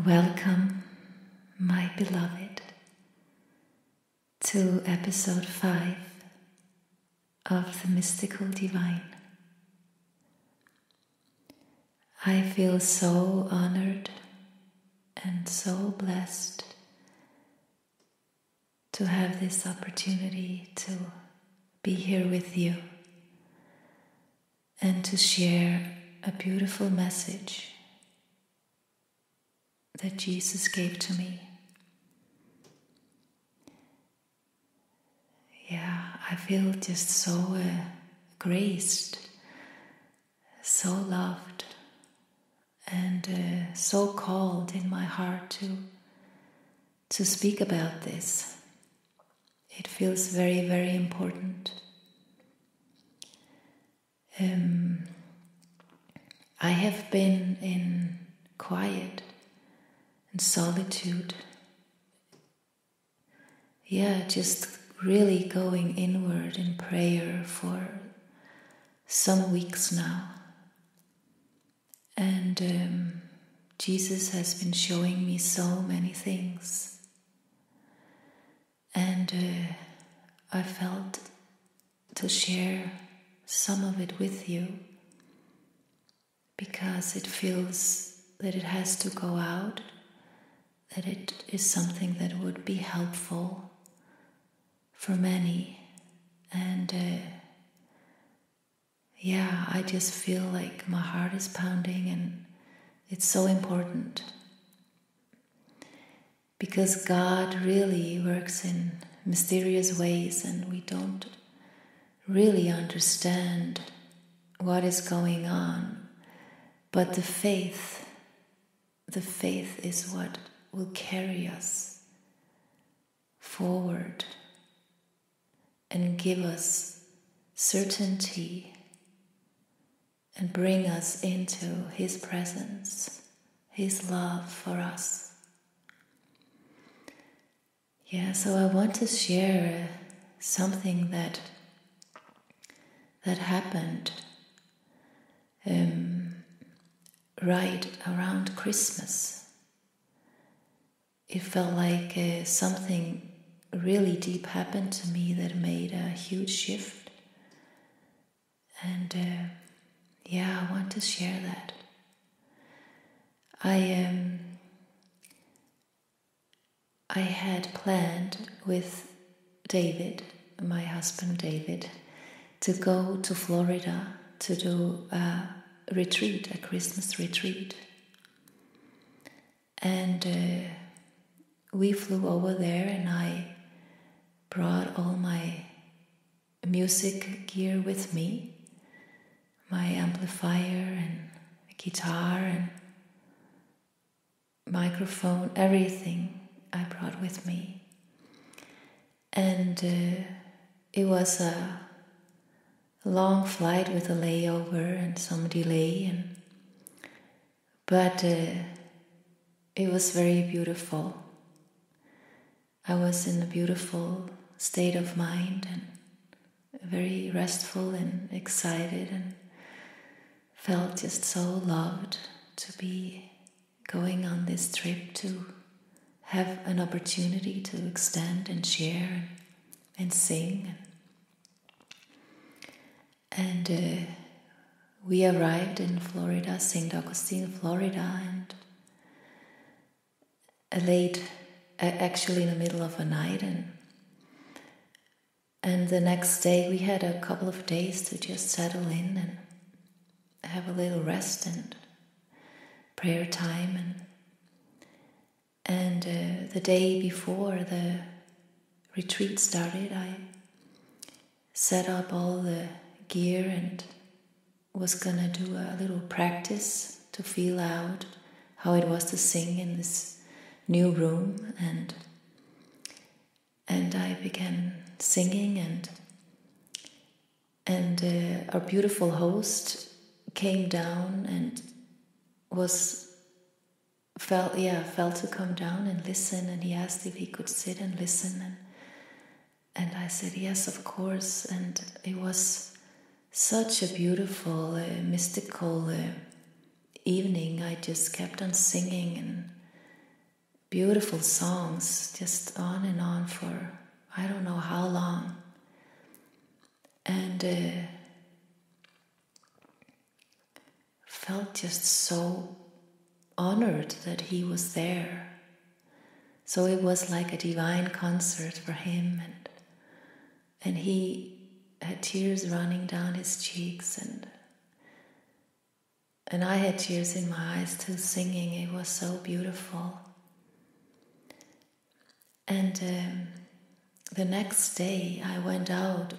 Welcome, my beloved, to episode 5 of the Mystical Divine. I feel so honored and so blessed to have this opportunity to be here with you and to share a beautiful message that Jesus gave to me. I feel just so graced, so loved, and so called in my heart to speak about this. It feels very, very important. I have been in quiet and solitude, just really going inward in prayer for some weeks now. And Jesus has been showing me so many things. And I felt to share some of it with you because it feels that it has to go out, that it is something that would be helpful for many. And I just feel like my heart is pounding, and it's so important because God really works in mysterious ways, and we don't really understand what is going on. But the faith is what will carry us forward and give us certainty and bring us into His presence, His love for us. So I want to share something that happened right around Christmas. It felt like something really deep happened to me that made a huge shift. And I want to share that. I had planned with David, my husband David, to go to Florida to do a retreat, a Christmas retreat. And we flew over there, and I brought all my music gear with me, my amplifier and guitar and microphone, everything I brought with me. And it was a long flight with a layover and some delay, but it was very beautiful. I was in a beautiful state of mind and very restful and excited, and felt just so loved to be going on this trip, to have an opportunity to extend and share and sing. And we arrived in Florida, St. Augustine, Florida, and late, actually in the middle of the night, and the next day we had a couple of days to just settle in and have a little rest and prayer time. And the day before the retreat started, I set up all the gear and was gonna do a little practice to feel out how it was to sing in this new room, and I began singing, and our beautiful host came down and felt to come down and listen, and he asked if he could sit and listen, and I said yes, of course. And it was such a beautiful mystical evening. I just kept on singing, beautiful songs, just on and on for I don't know how long. And felt just so honored that he was there. So it was like a divine concert for him, and he had tears running down his cheeks, and I had tears in my eyes too, singing. It was so beautiful. And the next day I went out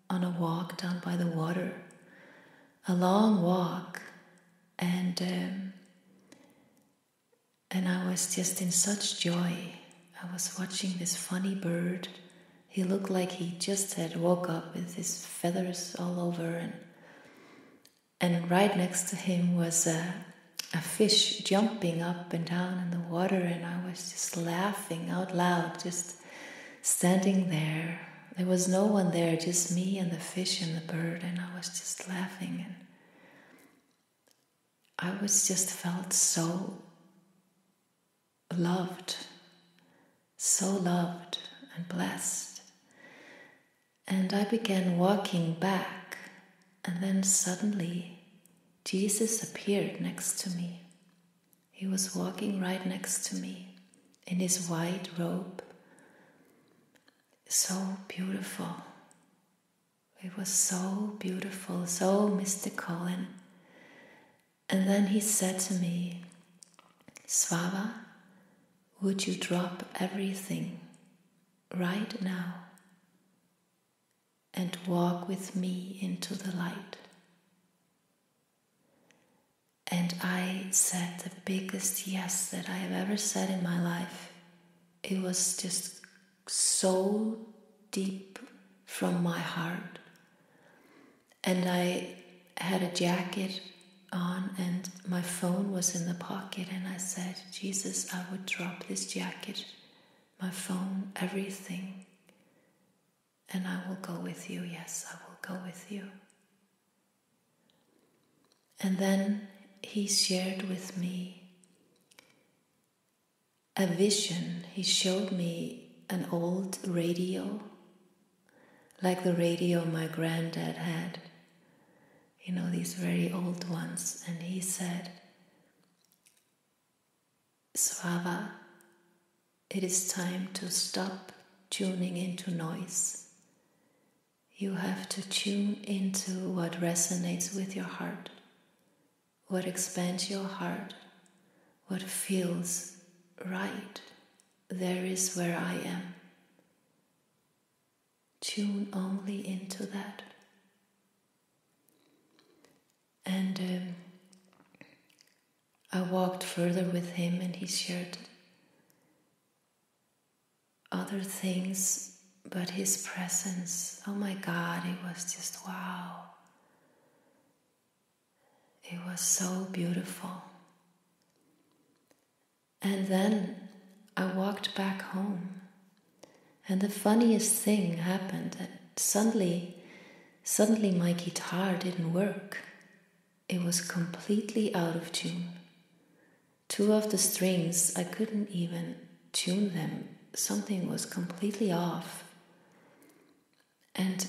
on a walk down by the water, a long walk, and I was just in such joy. I was watching this funny bird. He looked like he just had woke up with his feathers all over, and right next to him was a fish jumping up and down in the water, and I was just laughing out loud, just standing there. There was no one there, just me and the fish and the bird, and I was just laughing, and I was just felt so loved and blessed. And I began walking back, and then suddenly Jesus appeared next to me. He was walking right next to me in his white robe. So beautiful. It was so beautiful, so mystical. And then he said to me, Svava, would you drop everything right now and walk with me into the light? And I said the biggest yes that I have ever said in my life. It was just so deep from my heart. And I had a jacket on and my phone was in the pocket, and I said, Jesus, I would drop this jacket, my phone, everything, and I will go with you. Yes, I will go with you. And then he shared with me a vision. He showed me an old radio, like the radio my granddad had, you know, these very old ones. And he said, Svava, it is time to stop tuning into noise. You have to tune into what resonates with your heart, what expands your heart, what feels right. There is where I am. Tune only into that. And I walked further with him, and he shared other things, but his presence, oh my God, it was just wow. It was so beautiful. And then I walked back home, and the funniest thing happened, that suddenly my guitar didn't work. It was completely out of tune. 2 of the strings, I couldn't even tune them. Something was completely off. And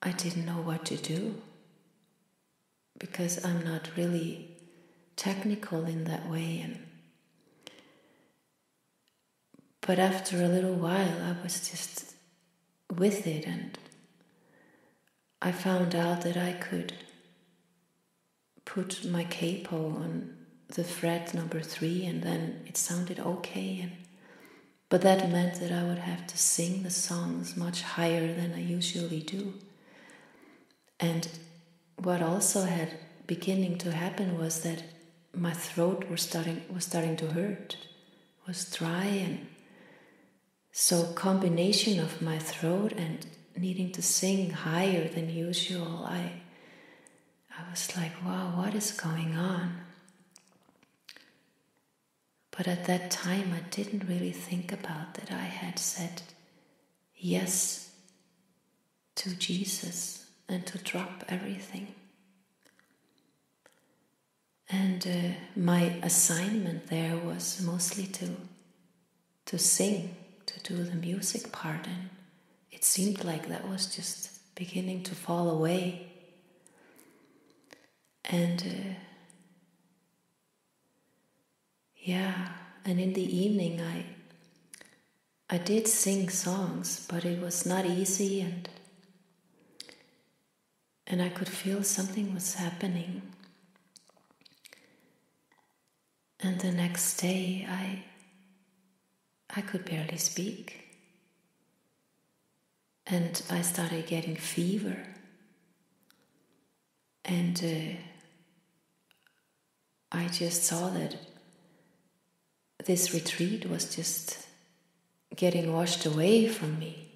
I didn't know what to do, because I'm not really technical in that way. But after a little while, I was just with it, and I found out that I could put my capo on the fret number 3, and then it sounded okay. But that meant that I would have to sing the songs much higher than I usually do. And what also had beginning to happen was that my throat was starting to hurt, was dry, and so combination of my throat and needing to sing higher than usual, I was like, wow, what is going on? But at that time, I didn't really think about that I had said yes to Jesus and to drop everything. And And my assignment there was mostly to sing, to do the music part, and it seemed like that was just beginning to fall away. And and in the evening I did sing songs, but it was not easy, and I could feel something was happening. And the next day I could barely speak. And I started getting fever. And I just saw that this retreat was just getting washed away from me.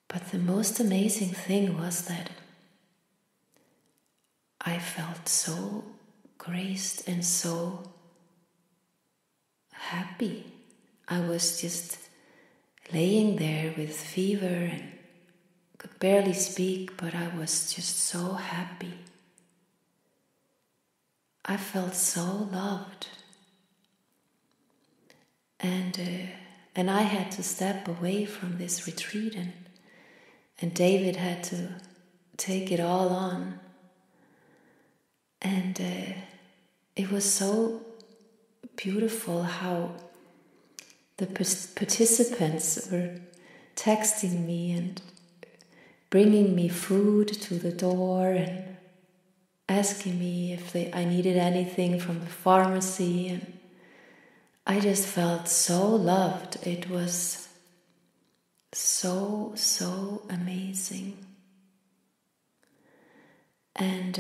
But the most amazing thing was that I felt so graced and so happy. I was just laying there with fever and could barely speak, but I was just so happy. I felt so loved. And I had to step away from this retreat, and David had to take it all on. And it was so beautiful how the participants were texting me and bringing me food to the door and asking me if I needed anything from the pharmacy, and I just felt so loved. It was so, so amazing. And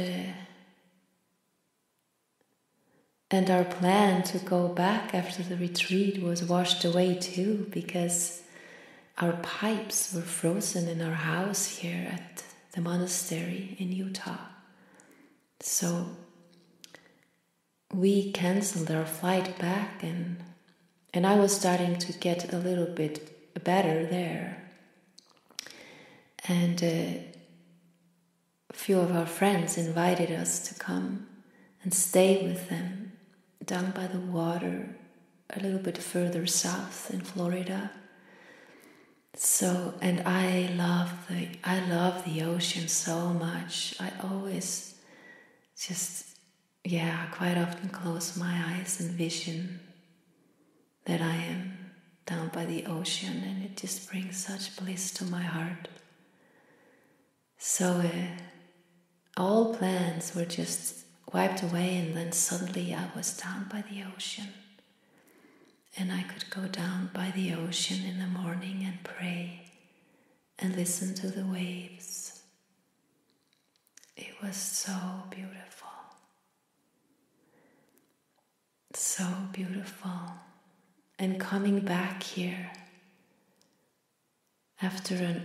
our plan to go back after the retreat was washed away too, because our pipes were frozen in our house here at the monastery in Utah. So we canceled our flight back, and I was starting to get a little bit better there. And a few of our friends invited us to come and stay with them down by the water, a little bit further south in Florida. So, and I love the ocean so much. I always just, quite often close my eyes and vision that I am down by the ocean, and it just brings such bliss to my heart. So all plans were just wiped away, and then suddenly I was down by the ocean, and I could go down by the ocean in the morning and pray and listen to the waves. It was so beautiful. So beautiful. And coming back here after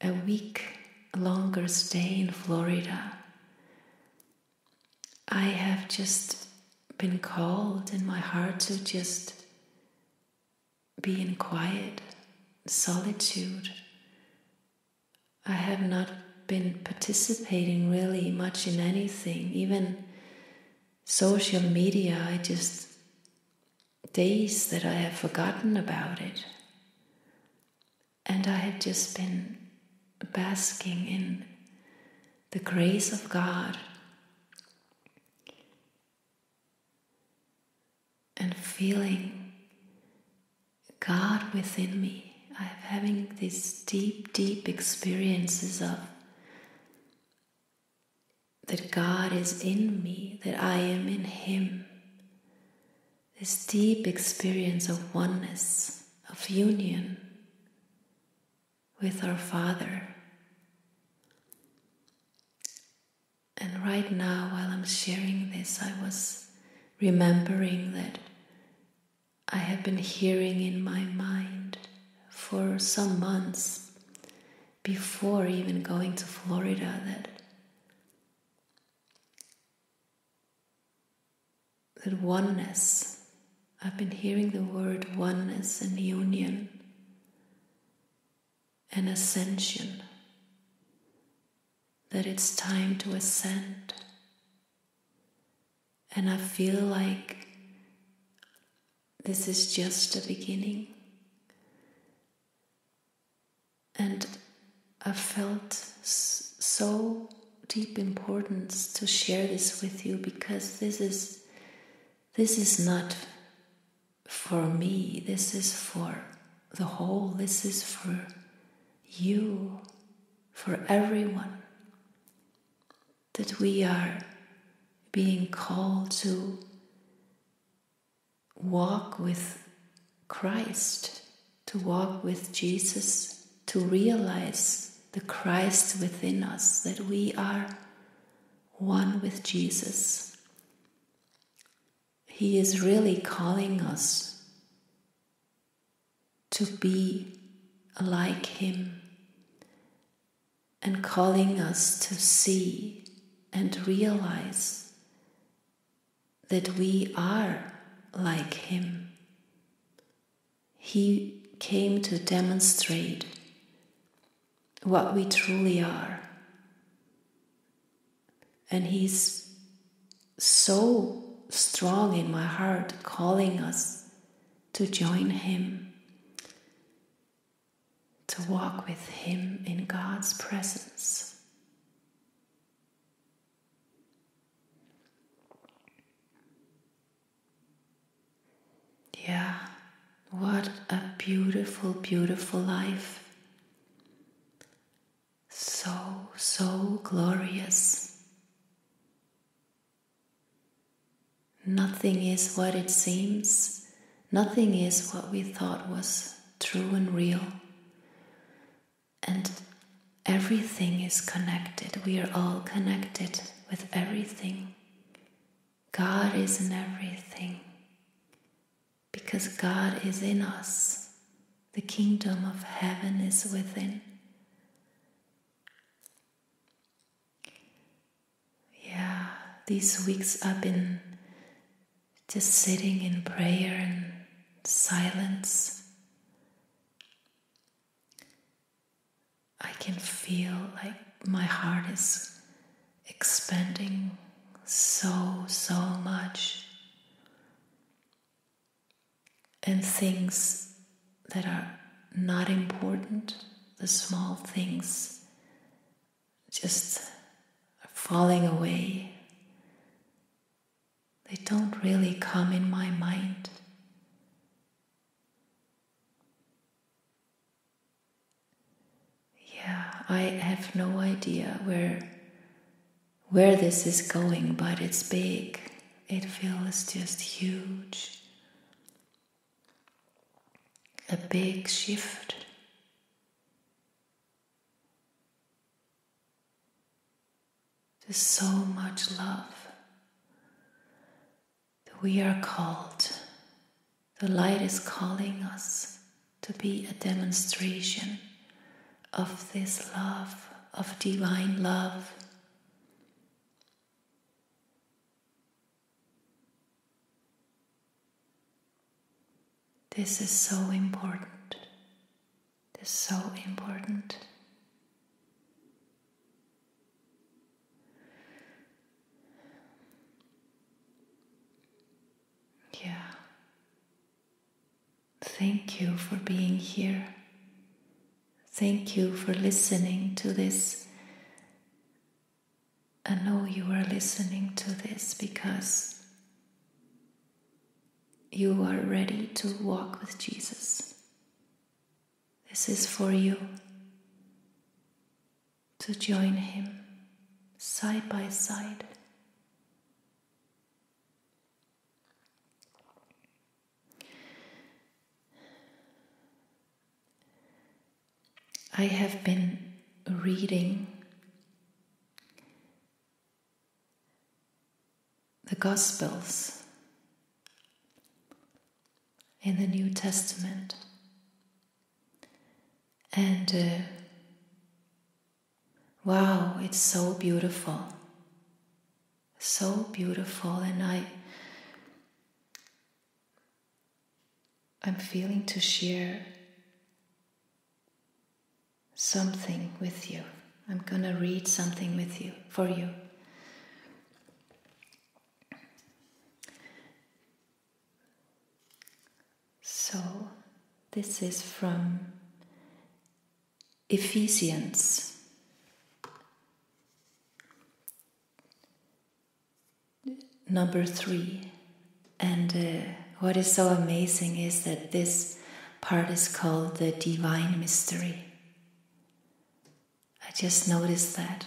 a week longer stay in Florida, I have just been called in my heart to just be in quiet, solitude. I have not been participating really much in anything, even social media. I just, days that I have forgotten about it. And I have just been basking in the grace of God and feeling God within me. I'm having these deep, deep experiences of that God is in me, that I am in Him. This deep experience of oneness, of union with our Father. And right now, while I'm sharing this, I was remembering that I have been hearing in my mind for some months before even going to Florida that oneness, I've been hearing the word oneness and union and ascension, that it's time to ascend, And I feel like this is just the beginning. And I felt so deep importance to share this with you, because this is not for me, this is for the whole, this is for you, for everyone, that we are being called to walk with Christ, to walk with Jesus, to realize the Christ within us, that we are one with Jesus. He is really calling us to be like Him, and calling us to see and realize that we are like Him. He came to demonstrate what we truly are. And He's so strong in my heart, calling us to join Him, to walk with Him in God's presence. Yeah, what a beautiful, beautiful life. So glorious. Nothing is what it seems. Nothing is what we thought was true and real. And everything is connected. We are all connected with everything. God is in everything. Because God is in us. The kingdom of heaven is within. Yeah, these weeks I've been just sitting in prayer and silence. I can feel like my heart is expanding so much. And things that are not important, the small things, just are falling away. They don't really come in my mind. Yeah, I have no idea where this is going, but it's big. It feels just huge. A big shift. There's so much love. We are called. The light is calling us to be a demonstration of this love, of divine love. This is so important. This is so important. Yeah. Thank you for being here. Thank you for listening to this. I know you are listening to this because you are ready to walk with Jesus. This is for you to join Him side by side. I have been reading the Gospels in the New Testament, and wow, it's so beautiful, and I'm feeling to share something with you. I'm gonna read something for you. So, this is from Ephesians. Number 3. And what is so amazing is that this part is called the divine mystery. I just noticed that.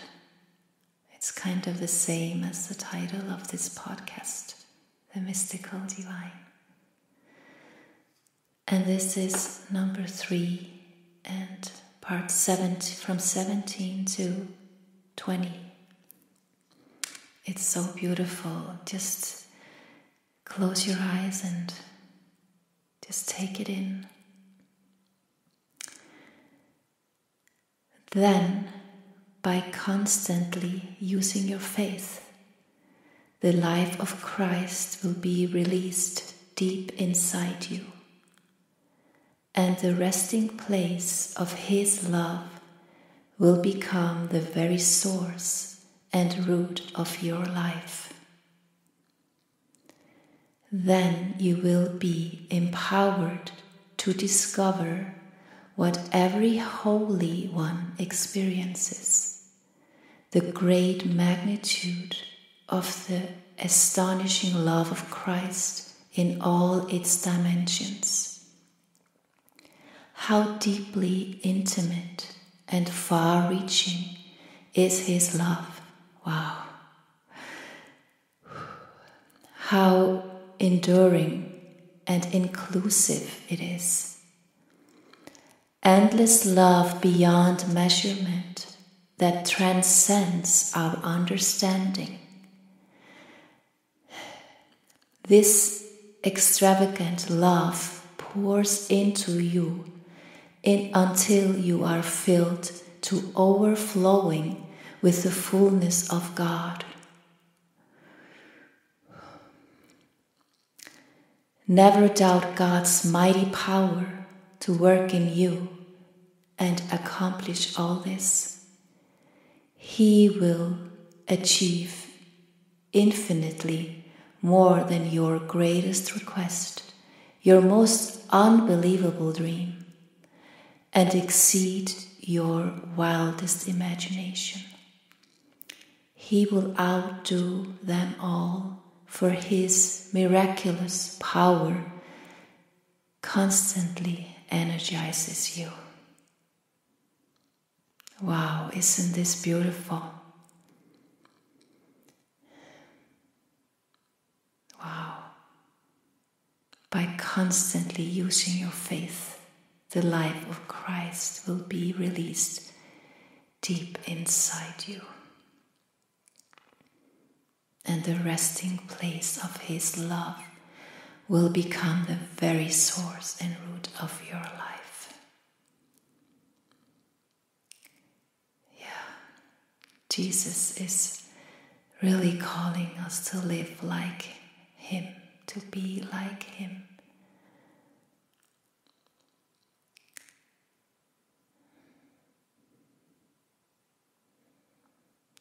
It's kind of the same as the title of this podcast, The Mystical Divine. And this is number 3 and part 7 from 17 to 20. It's so beautiful. Just close your eyes and just take it in. Then, by constantly using your faith, the life of Christ will be released deep inside you, and the resting place of His love will become the very source and root of your life. Then you will be empowered to discover what every Holy One experiences, the great magnitude of the astonishing love of Christ in all its dimensions. How deeply intimate and far-reaching is His love. Wow. How enduring and inclusive it is. Endless love beyond measurement that transcends our understanding. This extravagant love pours into you until you are filled to overflowing with the fullness of God. Never doubt God's mighty power to work in you and accomplish all this. He will achieve infinitely more than your greatest request, your most unbelievable dream, and exceed your wildest imagination. He will outdo them all, for His miraculous power constantly energizes you. Wow, isn't this beautiful? Wow. By constantly using your faith, the life of Christ will be released deep inside you. And the resting place of His love will become the very source and root of your life. Yeah, Jesus is really calling us to live like Him, to be like Him.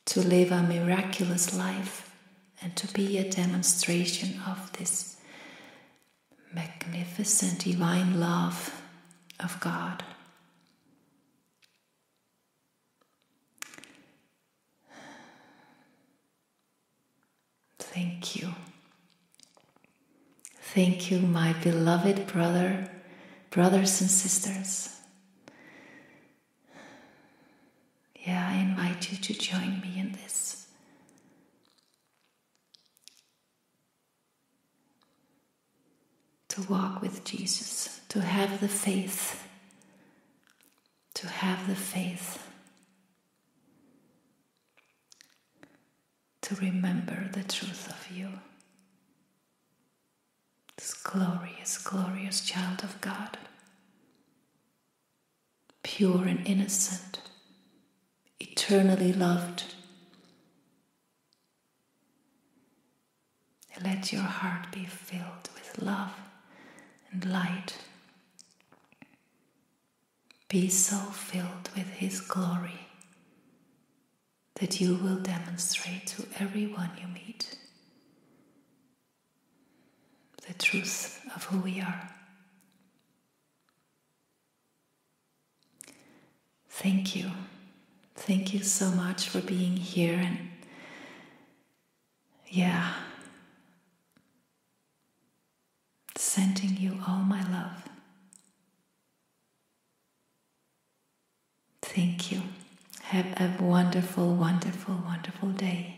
To live a miraculous life and to be a demonstration of this magnificent divine love of God. Thank you. Thank you, my beloved brothers and sisters. Yeah, I invite you to join me in this. To walk with Jesus, to have the faith, to remember the truth of you. This glorious, glorious child of God, pure and innocent, eternally loved. Let your heart be filled with love and light. Be so filled with His glory that you will demonstrate to everyone you meet the truth of who we are. thank you. Thank you so much for being here, and yeah, sending you all my love. Thank you. Have a wonderful, wonderful, wonderful day.